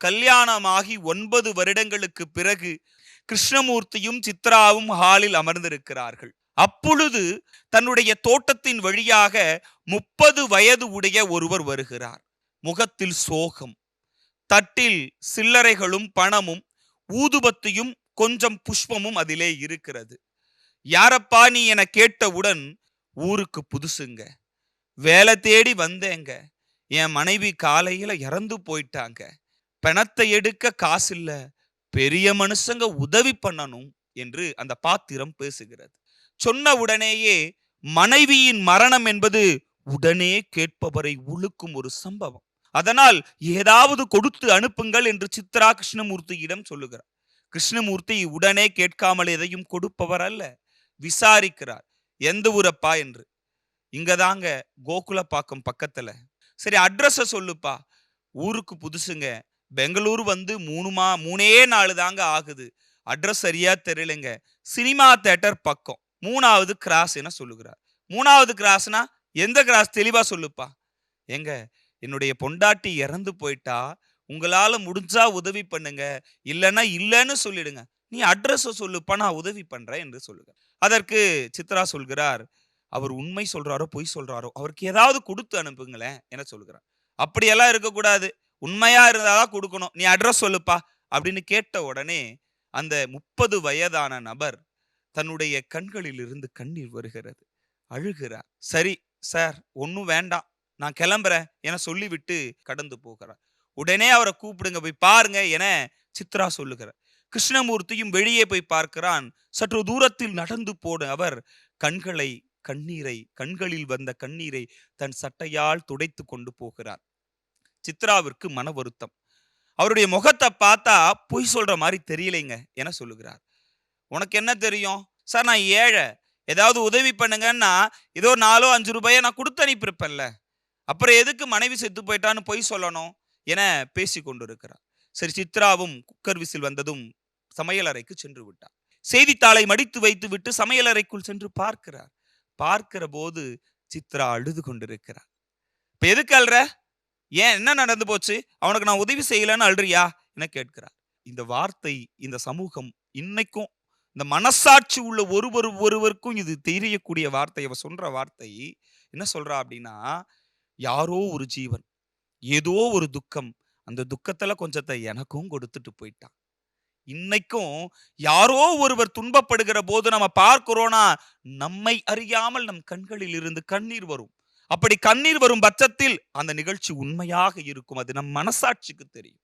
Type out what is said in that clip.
கல்யாணமாகி 9 வருடங்களுக்கு பிறகு கிருஷ்ணமூர்த்தியும் சித்ராவும் ஹாலில் அமர்ந்திருக்கிறார்கள். அப்பொழுது தன்னுடைய தோட்டத்தின் வழியாக 30 வயது உடைய ஒருவர் வருகிறார். முகத்தில் சோகம், தட்டில் சில்லறைகளும் பணமும் ஊதுபத்தியும் கொஞ்சம் புஷ்பமும் அதிலே இருக்கிறது. யாரப்பா நீ என கேட்டவுடன், ஊருக்கு புதுசுங்க, வேலை தேடி வந்தேங்க, என் மனைவி காலையில இறந்து போயிட்டாங்க, பணத்தை எடுக்க காசு இல்ல, பெரிய மனுஷங்க உதவி பண்ணணும் என்று அந்த பாத்திரம் பேசுகிறது. சொன்ன உடனேயே மனைவியின் மரணம் என்பது உடனே கேட்பவரை உழுக்கும் ஒரு சம்பவம். அதனால் ஏதாவது கொடுத்து அனுப்புங்கள் என்று சித்ரா கிருஷ்ணமூர்த்தியிடம் சொல்லுகிறார். கிருஷ்ணமூர்த்தி உடனே கேட்காமல் எதையும் கொடுப்பவர் அல்ல. விசாரிக்கிறார். எந்த ஊரப்பா என்று. இங்கதாங்க, கோகுலப்பாக்கம் பக்கத்துல. சரி, அட்ரஸ சொல்லுப்பா. ஊருக்கு புதுசுங்க, பெங்களூரு வந்து 3 நாள் தாங்க ஆகுது, அட்ரஸ் சரியா தெரியலங்க, சினிமா தியேட்டர் பக்கம் 3வது கிராஸ் என சொல்லுகிறார். 3வது கிராஸ்னா எந்த கிராஸ் தெளிவா சொல்லுப்பா. எங்க, என்னுடைய பொண்டாட்டி இறந்து போயிட்டா, உங்களால முடிஞ்சா உதவி பண்ணுங்க, இல்லைன்னா இல்லைன்னு சொல்லிடுங்க, நீ அட்ரஸ் சொல்லுப்பா, நான் உதவி பண்றேன் என்று சொல்லுங்க. அதற்கு சித்ரா சொல்கிறார், அவர் உண்மை சொல்றாரோ பொய் சொல்றாரோ, அவருக்கு ஏதாவது கொடுத்து அனுப்புங்களேன் என சொல்கிறார். அப்படியெல்லாம் இருக்கக்கூடாது, உண்மையா இருந்தாதான் கொடுக்கணும், நீ அட்ரஸ் சொல்லுப்பா அப்படின்னு கேட்ட உடனே அந்த 30 வயதான நபர் தன்னுடைய கண்களில் இருந்து கண்ணீர் வருகிறது, அழுகிறார். சரி சார், ஒன்னும் வேண்டாம், நான் கிளம்புறேன் என சொல்லிவிட்டு கடந்து போகிறார். உடனே அவரை கூப்பிடுங்க, போய் பாருங்க என சித்ரா சொல்லுகிறார். கிருஷ்ணமூர்த்தியும் வெளியே போய் பார்க்கிறான். சற்று தூரத்தில் நடந்து போன அவர் கண்களில் வந்த கண்ணீரை தன் சட்டையால் துடைத்து கொண்டு போகிறார். சித்ராவிற்கு மன வருத்தம். அவருடைய முகத்தை பார்த்தா பொய் சொல்ற மாதிரி தெரியலைங்க என சொல்லுகிறார். உனக்கு என்ன தெரியும் சார், நான் ஏழை, ஏதாவது உதவி பண்ணுங்கன்னா ஏதோ 4-5 ரூபாயை நான் கொடுத்து அனுப்பியிருப்பேன்ல, அப்புறம் எதுக்கு மனைவி செத்து போயிட்டான்னு பொய் சொல்லணும் என பேசி கொண்டிருக்கிறார். சரி, சித்ராவும் குக்கர் விசில் வந்ததும் சமையலறைக்கு சென்று விட்டார். செய்தித்தாளை மடித்து வைத்து விட்டு சமையலறைக்குள் சென்று பார்க்கிறார். பார்க்கிற போது சித்ரா அழுது கொண்டிருக்கிறார். இப்ப எதுக்கு அல்ற, ஏன், என்ன நடந்து போச்சு, அவனுக்கு நான் உதவி செய்யலன்னு அல்றியா என கேட்கிறார். இந்த வார்த்தை இந்த சமூகம் இன்னைக்கும், இந்த மனசாட்சி உள்ள ஒருவருக்கும் இது தெரியக்கூடிய வார்த்தை. அவ சொல்ற வார்த்தை என்ன சொல்றா அப்படின்னா, யாரோ ஒரு ஜீவன், ஏதோ ஒரு துக்கம், அந்த துக்கத்துல கொஞ்சத்தை எனக்கும் கொடுத்துட்டு போயிட்டான். இன்னைக்கும் யாரோ ஒருவர் துன்பப்படுகிற போது நம்ம பார்க்கிறோம்னா, நம்மை அறியாமல் நம் கண்களில் இருந்து கண்ணீர் வரும். அப்படி கண்ணீர் வரும் பட்சத்தில் அந்த நிகழ்ச்சி உண்மையாக இருக்கும், அது நம் மனசாட்சிக்கு தெரியும்.